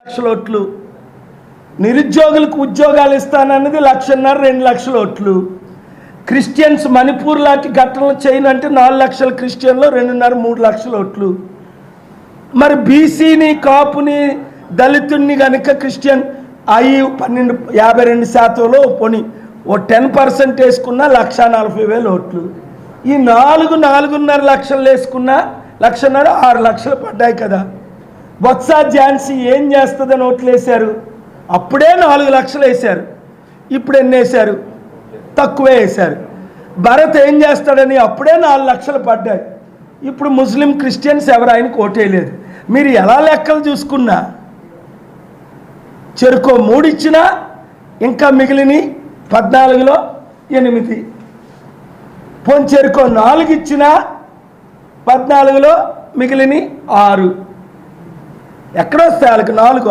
లక్షల ఓట్లు, నిరుద్యోగులకు ఉద్యోగాలు ఇస్తానన్నది 1,50,000 2 లక్షల ఓట్లు. క్రిస్టియన్స్ మణిపూర్ లాంటి ఘటనలు చేయనంటే 4 లక్షల క్రిస్టియన్లు 2.5 3 లక్షల ఓట్లు. మరి బీసీని కాపుని దళితుడిని కనుక క్రిస్టియన్ 52% పోని ఓ 10% వేసుకున్న 1,40,000 ఓట్లు. ఈ 4.5 లక్షలు వేసుకున్న 1,50,000 6 లక్షలు పడ్డాయి కదా. బొత్స ఝాన్సీ ఏం చేస్తుందని ఓట్లు వేశారు, అప్పుడే 4 లక్షలు వేశారు. ఇప్పుడు ఎన్ని వేశారు, తక్కువే వేశారు. భరత్ ఏం చేస్తాడని అప్పుడే 4 లక్షలు పడ్డాయి. ఇప్పుడు ముస్లిం క్రిస్టియన్స్ ఎవరు ఆయనకు ఓటేయలేదు. మీరు ఎలా లెక్కలు చూసుకున్నా చెరుకో 3 ఇచ్చినా ఇంకా మిగిలిన 14లో 8, పోన్ చెరుకో 4 ఇచ్చినా 14లో మిగిలిన 6. ఎక్కడొస్తాయి వాళ్ళకి 4?